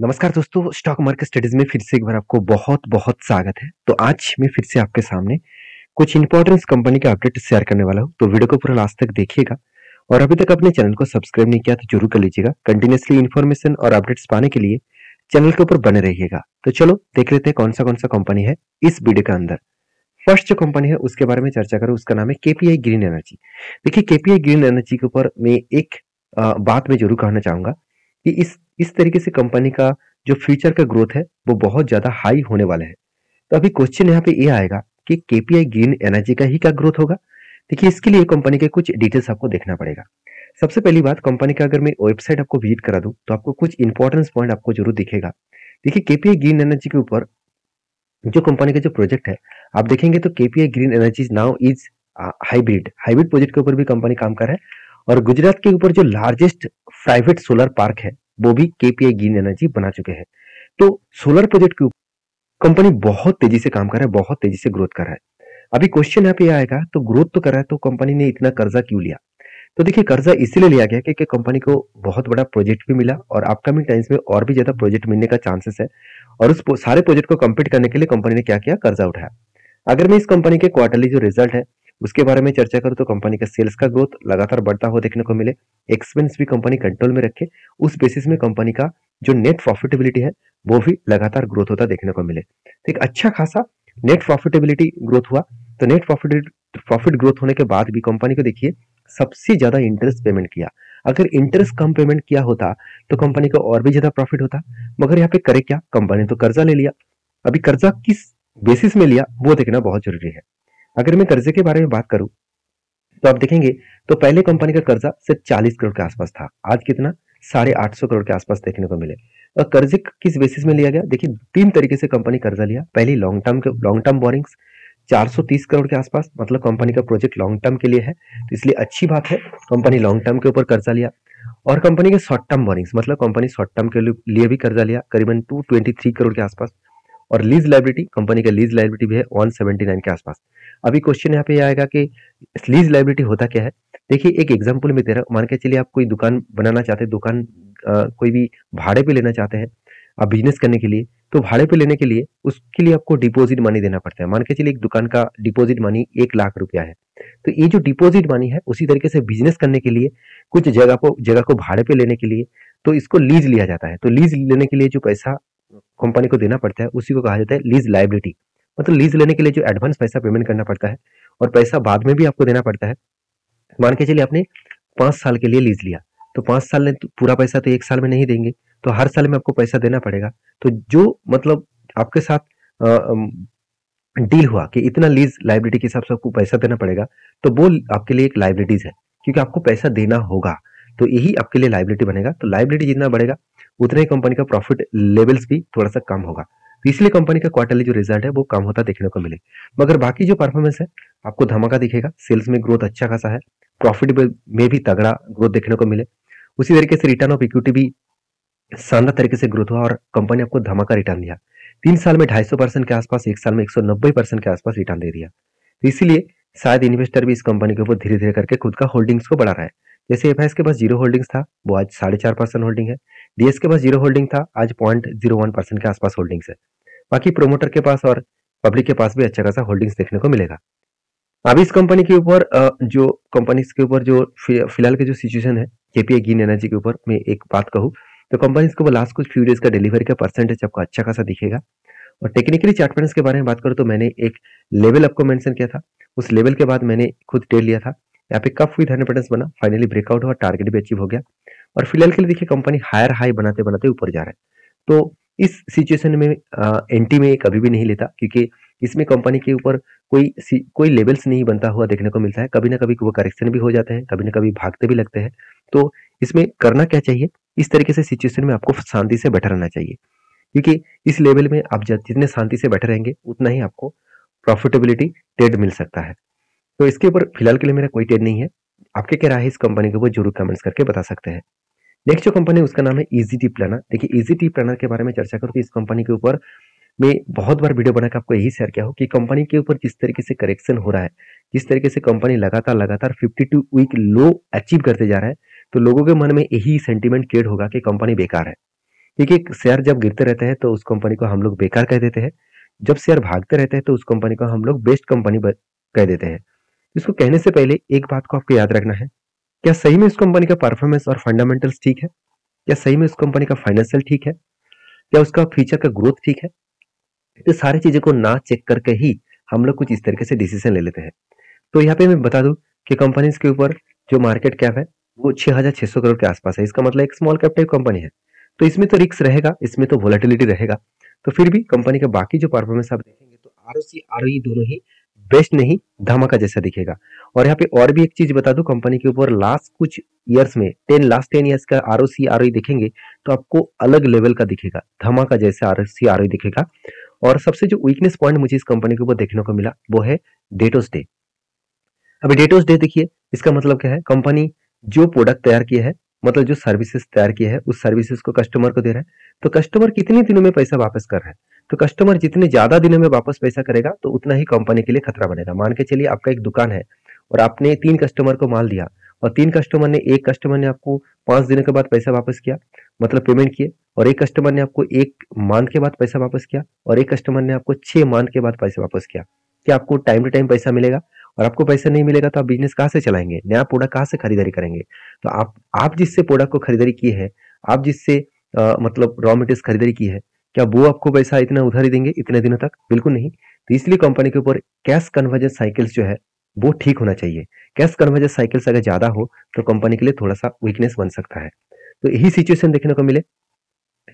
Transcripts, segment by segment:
नमस्कार दोस्तों, stock market studies में फिर से एक बार आपको बहुत-बहुत स्वागत है। तो आज मैं फिर से आपके सामने कुछ इंपॉर्टेंस कंपनी का अपडेट शेयर करने वाला हूँ, तो वीडियो को पूरा लास्ट तक देखिएगा और अभी तक अपने चैनल को सब्सक्राइब नहीं किया तो जरूर कर लीजिएगा। कंटिन्यूअसली इन्फॉर्मेशन और अपडेट्स पाने के लिए चैनल के ऊपर बने रहिएगा। तो चलो देख लेते हैं कौन सा कंपनी है इस वीडियो के अंदर। फर्स्ट जो कंपनी है उसके बारे में चर्चा करूँ, उसका नाम है केपीआई ग्रीन एनर्जी। देखिए केपीआई ग्रीन एनर्जी के ऊपर मैं एक बात मैं जरूर कहना चाहूंगा कि इस तरीके से कंपनी का जो फ्यूचर का ग्रोथ है वो बहुत ज्यादा हाई होने वाला है। तो अभी क्वेश्चन यहाँ पे ये आएगा कि केपीआई ग्रीन एनर्जी का ही क्या ग्रोथ होगा। देखिए इसके लिए कंपनी के कुछ डिटेल्स आपको देखना पड़ेगा। सबसे पहली बात, कंपनी का अगर मैं वेबसाइट आपको विजिट करा दूं तो आपको कुछ इंपॉर्टेंस पॉइंट आपको जरूर दिखेगा। देखिए केपीआई ग्रीन एनर्जी के ऊपर जो कंपनी का जो प्रोजेक्ट है आप देखेंगे तो KPI green energy now is hybrid hybrid project के ऊपर भी कंपनी काम कर रहा है और गुजरात के ऊपर जो लार्जेस्ट प्राइवेट सोलर पार्क है वो भी केपीआई ग्रीन एनर्जी बना चुके हैं। तो सोलर प्रोजेक्ट के ऊपर कंपनी बहुत तेजी से काम कर रहा है, बहुत तेजी से ग्रोथ कर रहा है। अभी क्वेश्चन यहाँ पे आएगा तो ग्रोथ तो कर रहा है तो कंपनी ने इतना कर्जा क्यों लिया। तो देखिए कर्जा इसीलिए लिया गया क्योंकि कंपनी को बहुत बड़ा प्रोजेक्ट भी मिला और अपकमिंग टाइम्स में और भी ज्यादा प्रोजेक्ट मिलने का चांसेस है और उस सारे प्रोजेक्ट को कंप्लीट करने के लिए कंपनी ने क्या किया, कर्जा उठाया। अगर मैं इस कंपनी के क्वार्टरली जो रिजल्ट है उसके बारे में चर्चा करूं तो कंपनी का सेल्स का ग्रोथ लगातार बढ़ता हुआ देखने को मिले, एक्सपेंस भी कंपनी कंट्रोल में रखे, उस बेसिस में कंपनी का जो नेट प्रॉफिटेबिलिटी है वो भी लगातार ग्रोथ होता देखने को मिले। तो एक अच्छा खासा नेट प्रॉफिटेबिलिटी ग्रोथ हुआ। तो नेट प्रॉफिट ग्रोथ होने के बाद भी कंपनी को देखिए सबसे ज्यादा इंटरेस्ट पेमेंट किया। अगर इंटरेस्ट कम पेमेंट किया होता तो कंपनी को और भी ज्यादा प्रॉफिट होता, मगर यहाँ पे करे क्या, कंपनी तो कर्जा ले लिया। अभी कर्जा किस बेसिस में लिया वो देखना बहुत जरूरी है। अगर मैं कर्जे के बारे में बात करूं तो आप देखेंगे तो पहले कंपनी का कर्जा सिर्फ 40 करोड़ के आसपास था, आज कितना 850 करोड़ के आसपास देखने को मिले। और कर्जे किस बेसिस में लिया गया, देखिए तीन तरीके से कंपनी कर्जा लिया। पहली लॉन्ग टर्म बोरिंग्स 430 करोड़ के आसपास, मतलब कंपनी का प्रोजेक्ट लॉन्ग टर्म के लिए है तो इसलिए अच्छी बात है कंपनी लॉन्ग टर्म के ऊपर कर्जा लिया। और कंपनी के शॉर्ट टर्म बोरिंग्स, मतलब कंपनी शॉर्ट टर्म के लिए भी कर्जा लिया करीबन 223 करोड़ के आसपास। और लीज लाइबिलिटी, कंपनी का लीज लाइबिलिटी भी है 179 के आसपास। अभी क्वेश्चन यहाँ पे आएगा कि लीज लाइबिलिटी होता क्या है। देखिए एक एग्जांपल में दे रहा हूँ, मान के चलिए आप कोई दुकान बनाना चाहते हैं, दुकान कोई भी भाड़े पे लेना चाहते हैं आप बिजनेस करने के लिए, तो भाड़े पे लेने के लिए उसके लिए आपको डिपॉजिट मनी देना पड़ता है। मान के चलिए एक दुकान का डिपॉजिट मनी 1 लाख रुपया है, तो ये जो डिपॉजिट मनी है उसी तरीके से बिजनेस करने के लिए कुछ जगह को भाड़े पे लेने के लिए तो इसको लीज लिया जाता है। तो लीज लेने के लिए जो पैसा कंपनी को देना पड़ता है उसी को कहा जाता है लीज लाइबिलिटी। मतलब लीज लेने के लिए जो एडवांस पैसा पेमेंट करना पड़ता है और पैसा बाद में भी आपको देना पड़ता है। मान के चलिए आपने 5 साल के लिए लीज लिया, तो 5 साल में तो पूरा पैसा तो एक साल में नहीं देंगे, तो हर साल में आपको पैसा देना पड़ेगा। तो जो मतलब आपके साथ डील हुआ कि इतना लीज लाइबिलिटी के हिसाब से आपको पैसा देना पड़ेगा, तो वो आपके लिए एक लाइबिलिटीज है क्योंकि आपको पैसा देना होगा, तो यही आपके लिए लाइबिलिटी बनेगा। तो लाइबिलिटी जितना बढ़ेगा उतना ही कंपनी का प्रॉफिट लेवल्स भी थोड़ा सा कम होगा, तो इसलिए कंपनी का क्वार्टरली जो रिजल्ट है वो कम होता देखने को मिले। मगर बाकी जो परफॉर्मेंस है आपको धमाका दिखेगा, सेल्स में ग्रोथ अच्छा खासा है, प्रॉफिट में भी तगड़ा ग्रोथ देखने को मिले। उसी तरीके से रिटर्न ऑफ इक्विटी भी शानदार तरीके से ग्रोथ हुआ और कंपनी आपको धमाका रिटर्न दिया। 3 साल में 250% के आसपास, एक साल में 190% के आसपास रिटर्न दे दिया। तो इसीलिए शायद इन्वेस्टर भी इस कंपनी के ऊपर धीरे धीरे करके खुद का होल्डिंग्स को बढ़ा रहा है। जैसे एफआईएस के पास 0 होल्डिंग्स था, वो आज 4.5% होल्डिंग है। डीएस के पास 0 होल्डिंग था, आज 0.01% के आसपास होल्डिंग्स है। बाकी प्रोमोटर के पास और पब्लिक के पास भी अच्छा खासा होल्डिंग्स देखने को मिलेगा। अब इस कंपनी के ऊपर जो कंपनीज के ऊपर जो फिलहाल के जो सिचुएशन है केपीआई ग्रीन एनर्जी के ऊपर मैं एक बात कहूँ तो कंपनीज के ऊपर लास्ट कुछ फ्यू डेज का डिलीवरी का परसेंटेज आपको अच्छा खासा दिखेगा। और टेक्निकली चार्ट पैटर्न्स के बारे में बात करूं तो मैंने एक लेवल आपको मेंशन किया था, उस लेवल के बाद मैंने खुद ट्रेड लिया था। यहाँ पे कप विद 100 पैटर्न्स बना, फाइनली ब्रेकआउट हुआ, टारगेट भी अचीव हो गया और फिलहाल के लिए देखिए कंपनी हायर हाई बनाते बनाते ऊपर जा रहा है। तो इस सिचुएशन में एंटी में कभी भी नहीं लेता क्योंकि इसमें कंपनी के ऊपर कोई लेवल्स नहीं बनता हुआ देखने को मिलता है। कभी ना कभी वो करेक्शन भी हो जाते हैं, कभी ना कभी भागते भी लगते हैं। तो इसमें करना क्या चाहिए, इस तरीके से सिचुएशन में आपको शांति से बैठा रहना चाहिए क्योंकि इस लेवल में आप जितने शांति से बैठे रहेंगे उतना ही आपको प्रॉफिटेबिलिटी ट्रेड मिल सकता है। तो इसके ऊपर फिलहाल के लिए मेरा कोई ट्रेड नहीं है। आपके क्या राय है इस कंपनी के ऊपर जरूर कमेंट्स करके बता सकते हैं। नेक्स्ट जो कंपनी है उसका नाम है इजीटी प्लानर। देखिए इजीटी प्लानर के बारे में चर्चा करूँ तो इस कंपनी के ऊपर मैं बहुत बार वीडियो बनाकर आपको यही शेयर किया हो कि कंपनी के ऊपर जिस तरीके से करेक्शन हो रहा है, जिस तरीके से कंपनी लगातार 52 वीक लो अचीव करते जा रहा है, तो लोगों के मन में यही सेंटीमेंट क्रिएट होगा कि कंपनी बेकार है। क्योंकि शेयर जब गिरते रहते हैं तो उस कंपनी को हम लोग बेकार कह देते हैं, जब शेयर भागते रहते हैं तो उस कंपनी को हम लोग बेस्ट कंपनी कह देते हैं। इसको कहने से पहले एक बात को आपको याद रखना है, क्या सही में उस कंपनी का परफॉर्मेंस और फंडामेंटल्स ठीक है? क्या सही में उस कंपनी का फाइनेंशियल ठीक है? क्या उसका फ्यूचर का ग्रोथ ठीक है? तो सारी चीजों को ना चेक करके ही हम लोग कुछ इस तरीके से डिसीजन ले लेते हैं। तो यहाँ पे मैं बता दूं कि कंपनीज के ऊपर जो मार्केट कैप है वो 6,600 करोड़ के आसपास है। इसका मतलब एक स्मॉल कैप टाइप कंपनी है, तो इसमें तो रिस्क रहेगा, इसमें तो वोलेटिलिटी रहेगा। तो फिर भी कंपनी का बाकी जो परफॉर्मेंस आप देखेंगे तो आरओसी आरओई दोनों ही बेस्ट नहीं धमाका जैसा दिखेगा। और यहाँ पे और भी एक चीज बता दूं, कंपनी के ऊपर लास्ट कुछ ईयर्स में लास्ट 10 ईयर्स का आरओसी आरओई देखेंगे तो आपको अलग लेवल का दिखेगा, धमाका जैसा आरओसी आरओई दिखेगा। और सबसे जो वीकनेस पॉइंट मुझे इस कंपनी के ऊपर देखने को मिला वो है डेटोस डे। अभी डेटोस डे देखिए, इसका मतलब क्या है, कंपनी जो प्रोडक्ट तैयार किया है, मतलब जो सर्विसेज तैयार किया है उस सर्विसेज को कस्टमर को दे रहा है, तो कस्टमर कितने दिनों में पैसा वापस कर रहा है। तो कस्टमर जितने ज्यादा दिनों में वापस पैसा करेगा तो उतना ही कंपनी के लिए खतरा बनेगा। मान के चलिए आपका एक दुकान है और आपने 3 कस्टमर को माल दिया और 3 कस्टमर ने, एक कस्टमर ने आपको 5 दिनों के बाद पैसा वापस किया, मतलब पेमेंट किए, और एक कस्टमर ने आपको 1 मंथ के बाद पैसा वापस किया, और एक कस्टमर ने आपको 6 मंथ के बाद पैसा वापस किया। क्या आपको टाइम टू टाइम पैसा मिलेगा? और आपको पैसा नहीं मिलेगा तो आप बिजनेस कहाँ से चलाएंगे, नया प्रोडक्ट कहाँ से खरीदारी करेंगे? तो आप जिससे प्रोडक्ट को खरीदारी की है, आप जिससे मतलब रॉ मटेरियल्स खरीदारी की है, क्या वो आपको पैसा इतना उधार ही देंगे इतने दिनों तक? बिल्कुल नहीं। तो इसलिए कंपनी के ऊपर कैश कन्वर्जन साइकिल्स जो है वो ठीक होना चाहिए। कैश कन्वर्जन साइकिल्स अगर ज्यादा हो तो कंपनी के लिए थोड़ा सा वीकनेस बन सकता है। तो यही सिचुएशन देखने को मिले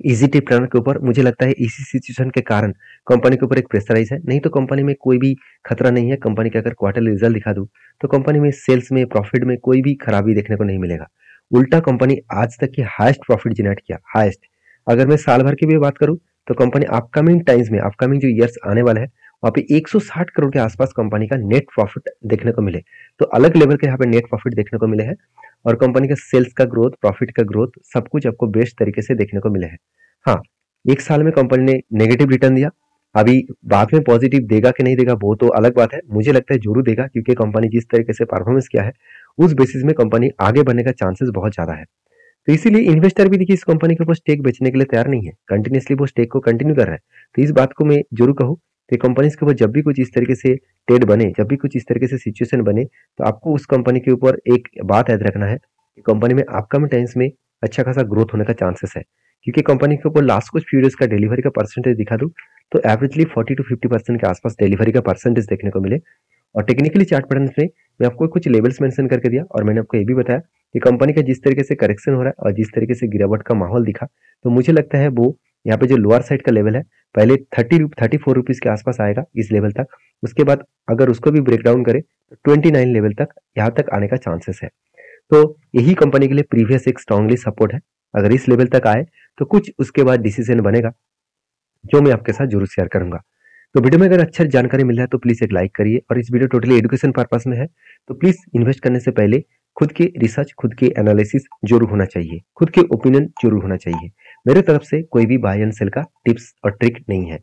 इजी टिप टर्नर के ऊपर। मुझे लगता है इसी सिचुएशन के कारण कंपनी के ऊपर एक प्रेशराइज है, नहीं तो कंपनी में कोई भी खतरा नहीं है। कंपनी का अगर क्वार्टरली रिजल्ट दिखा दूं तो कंपनी में सेल्स में, प्रॉफिट में कोई भी खराबी देखने को नहीं मिलेगा। उल्टा कंपनी आज तक की हाईएस्ट प्रॉफिट जनरेट किया, हाईएस्ट। अगर मैं साल भर की भी बात करूं तो कंपनी अपकमिंग टाइम्स में, अपकमिंग जो ईयर्स आने वाला है वहाँ पे 160 करोड़ के आसपास कंपनी का नेट प्रॉफिट देखने को मिले। तो अलग लेवल के यहाँ पे नेट प्रॉफिट देखने को मिले हैं, और कंपनी का सेल्स का ग्रोथ, प्रॉफिट का ग्रोथ, सब कुछ आपको बेस्ट तरीके से देखने को मिले हैं। हाँ, एक साल में कंपनी ने नेगेटिव रिटर्न दिया, अभी बाद में पॉजिटिव देगा कि नहीं देगा वो तो अलग बात है। मुझे लगता है जरूर देगा, क्योंकि कंपनी जिस तरीके से परफॉर्मेंस किया है उस बेसिस में कंपनी आगे बढ़ने का चांसेस बहुत ज्यादा है। तो इसीलिए इन्वेस्टर भी देखिए इस कंपनी के ऊपर स्टेक बेचने के लिए तैयार नहीं है, कंटिन्यूसली वो स्टेक को कंटिन्यू कर रहा है। तो इस बात को मैं जरूर कहूँ कि कंपनी के ऊपर जब भी कुछ इस तरीके से ट्रेड बने, जब भी कुछ इस तरीके से सिचुएशन बने, तो आपको उस कंपनी के ऊपर एक बात याद रखना है कि कंपनी में अपकमिंग टाइम्स में अच्छा खासा ग्रोथ होने का चांसेस है। क्योंकि कंपनी के ऊपर लास्ट कुछ पीरियड्स का डिलीवरी का परसेंटेज दिखा दूं तो एवरेजली 40 to 50% के आसपास डिलीवरी का परसेंटेज देखने को मिले। और टेक्निकली चार्ट पैटर्न में मैं आपको कुछ लेवल्स मेंशन करके दिया, और मैंने आपको ये भी बताया कि कंपनी का जिस तरीके से करेक्शन हो रहा है और जिस तरीके से गिरावट का माहौल दिखा, तो मुझे लगता है वो यहाँ पे जो लोअर साइड का लेवल है पहले 34 रुपीज के आसपास आएगा इस लेवल तक, उसके बाद अगर उसको भी ब्रेक डाउन करे तो 29 लेवल तक यहाँ तक आने का चांसेस है। तो यही कंपनी के लिए प्रीवियस एक स्ट्रांगली सपोर्ट है। अगर इस लेवल तक आए तो कुछ उसके बाद डिसीजन बनेगा जो मैं आपके साथ जरूर शेयर करूंगा। तो वीडियो में अगर अच्छा जानकारी मिल रहा है तो प्लीज एक लाइक करिए, और इस वीडियो टोटली एजुकेशन पर्पस में है, तो प्लीज इन्वेस्ट करने से पहले खुद के रिसर्च, खुद के एनालिसिस जरूर होना चाहिए, खुद के ओपिनियन जरूर होना चाहिए। मेरे तरफ से कोई भी बाय एंड सेल का टिप्स और ट्रिक नहीं है।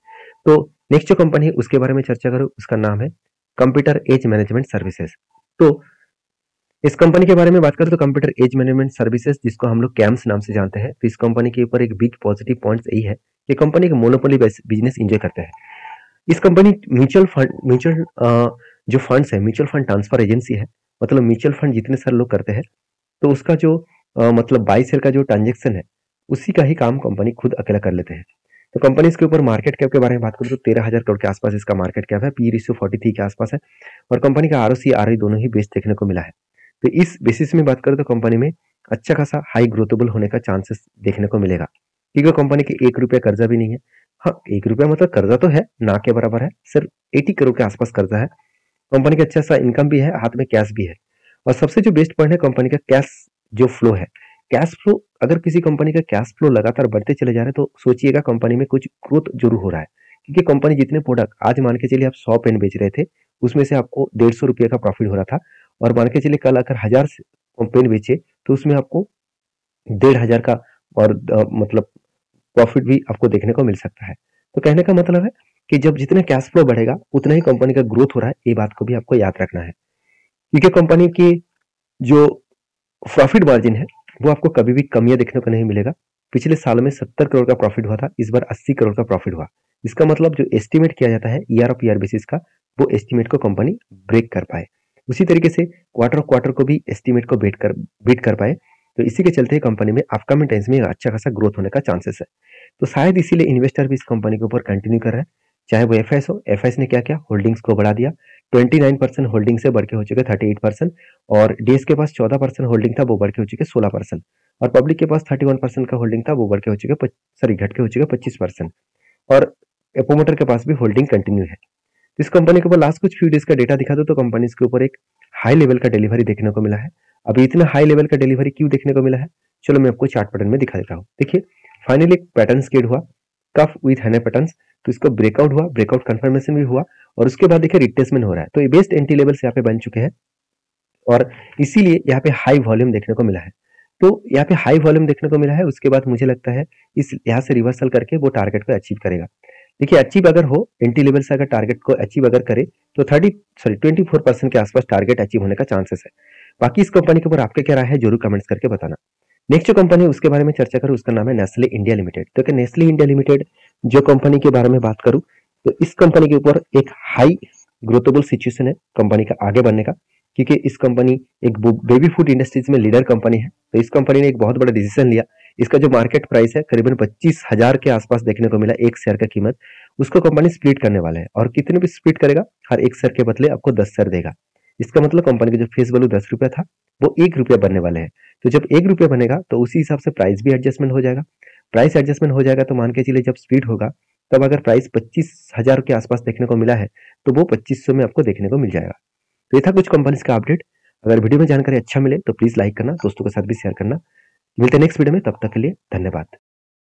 तो नेक्स्ट जो कंपनी है उसके बारे में चर्चा करूं, उसका नाम है कंप्यूटर एज मैनेजमेंट सर्विसेज। तो इस कंपनी के बारे में बात करें तो कंप्यूटर एज मैनेजमेंट सर्विसेज, जिसको हम लोग कैम्स नाम से जानते हैं, तो इस कंपनी के ऊपर एक बिग पॉजिटिव पॉइंट यही है कि कंपनी का मोनोपोली बिजनेस एंजॉय करते हैं। इस कंपनी म्यूचुअल जो फंड्स है, म्यूचुअल फंड ट्रांसफर एजेंसी है, मतलब म्यूचुअल फंड जितने सारे लोग करते हैं तो उसका जो मतलब बाई सेल का जो ट्रांजेक्शन है उसी का ही काम कंपनी खुद अकेला कर लेते हैं। तो कंपनी इसके ऊपर मार्केट कैप के बारे में बात करूं तो 13,000 करोड़ के आसपास इसका मार्केट कैप है, पी रेशियो 43 के आसपास है, और कंपनी का आरओसी आरओई दोनों ही बेस्ट देखने को मिला है। तो इस बेसिस में बात करें तो कंपनी में अच्छा खासा हाई ग्रोथेबल होने का चांसेस देखने को मिलेगा, क्योंकि कंपनी के 1 रुपया कर्जा भी नहीं है। हाँ, 1 रुपया मतलब कर्जा तो है, ना के बराबर है, सिर्फ 80 करोड़ के आसपास कर्जा है। कंपनी का अच्छा सा इनकम भी है, हाथ में कैश भी है, और सबसे जो बेस्ट पॉइंट है कंपनी का कैश जो फ्लो है, कैश फ्लो, अगर किसी कंपनी का कैश फ्लो लगातार बढ़ते चले जा रहे हैं तो सोचिएगा कंपनी में कुछ ग्रोथ जरूर हो रहा है। क्योंकि कंपनी जितने प्रोडक्ट, आज मान के चलिए आप 100 पेन बेच रहे थे, उसमें से आपको 150 रुपये का प्रॉफिट हो रहा था, और मान के चलिए कल अगर 1000 पेन बेचे तो उसमें आपको 1500 का और मतलब प्रॉफिट भी आपको देखने को मिल सकता है। तो कहने का मतलब है कि जब जितना कैश फ्लो बढ़ेगा उतना ही कंपनी का ग्रोथ हो रहा है, ये बात को भी आपको याद रखना है। क्योंकि कंपनी की जो प्रॉफिट मार्जिन है वो आपको कभी भी कमियां देखने को नहीं मिलेगा। पिछले साल में 70 करोड़ का प्रॉफिट हुआ था, इस बार 80 करोड़ का प्रॉफिट हुआ। इसका मतलब जो एस्टिमेट किया जाता है ईयर ऑफ ईयर बेसिस का, वो एस्टिमेट को कंपनी ब्रेक कर पाए। उसी तरीके से क्वार्टर ऑफ क्वार्टर को भी एस्टिमेट को बीट कर पाए। तो इसी के चलते कंपनी में अपकमिंग टाइम्स में अच्छा खासा ग्रोथ होने का चांसेस है। तो शायद इसीलिए इन्वेस्टर भी इस कंपनी के ऊपर कंटिन्यू कर रहे हैं। चाहे वो एफएस हो, एफएस ने क्या किया, होल्डिंग्स को बढ़ा दिया। 29% होल्डिंग से बढ़ के हो चुके 38%, और डीएस के पास 14% होल्डिंग था, वो बढ़ के हो चुके 16%, और पब्लिक के पास 31% का होल्डिंग था, वो बढ़ के हो चुके घट के हो चुके 25%, और प्रोमोटर के पास भी होल्डिंग कंटिन्यू है। इस कंपनी के ऊपर लास्ट कुछ फ्यू डेज का डेटा दिखा दो तो कंपनी के ऊपर एक हाई लेवल का डिलीवरी देखने को मिला है। अभी इतना हाई लेवल का डिलीवरी क्यों देखने को मिला है, चलो मैं आपको चार्ट पैटर्न में दिखा देता हूँ। देखिए फाइनली एक पैटर्न स्केड हुआ, कफ विथ हैने पैटर्न, तो इसको ब्रेकआउट हुआ, ब्रेकआउट कंफर्मेशन भी हुआ, और उसके बाद देखिए रिट्रेसमेंट हो रहा है। तो ये बेस्ट एंट्री लेवल्स यहाँ पे बन चुके हैं, और इसीलिए यहाँ पे हाई वॉल्यूम देखने को मिला है। तो यहाँ पे हाई वॉल्यूम देखने को मिला है, उसके बाद मुझे लगता है इस यहाँ से रिवर्सल करके वो टारगेट को अचीव करेगा। देखिए अचीव अगर हो, एंट्री लेवल से अगर टारगेट को अचीव अगर करे तो 24% के आसपास टारगेट अचीव होने का चांसेस है। बाकी इस कंपनी के ऊपर आपके क्या राय है जरूर कमेंट्स करके बताना। नेक्स्ट जो कंपनी है उसके बारे में चर्चा करूँ, उसका नाम है नेस्ले इंडिया लिमिटेड। तो नेस्ले इंडिया लिमिटेड जो कंपनी के बारे में बात करूँ तो इस कंपनी के ऊपर एक हाई ग्रोथेबल सिचुएशन है कंपनी का आगे बढ़ने का, क्योंकि इस कंपनी एक बेबी फूड इंडस्ट्रीज में लीडर कंपनी है। तो इस कंपनी ने एक बहुत बड़ा डिसीजन लिया। इसका जो मार्केट प्राइस है करीबन 25,000 के आसपास देखने को मिला एक शेयर का कीमत, उसको कंपनी स्प्लिट करने वाला है, और कितने भी स्प्लिट करेगा हर एक शेयर के बदले आपको 10 शेयर देगा। इसका मतलब कंपनी का जो फेस वैल्यू 10 रुपया था वो 1 रुपया बनने वाले हैं। तो जब 1 रुपया बनेगा तो उसी हिसाब से प्राइस भी एडजस्टमेंट हो जाएगा। प्राइस एडजस्टमेंट हो जाएगा तो मान के चलिए जब स्प्लिट होगा तब अगर प्राइस 25,000 के आसपास देखने को मिला है तो वो 2500 में आपको देखने को मिल जाएगा। तो ये था कुछ कंपनीज का अपडेट। अगर वीडियो में जानकारी अच्छा मिले तो प्लीज लाइक करना, दोस्तों के साथ भी शेयर करना। मिलते हैं नेक्स्ट वीडियो में, तब तक के लिए धन्यवाद।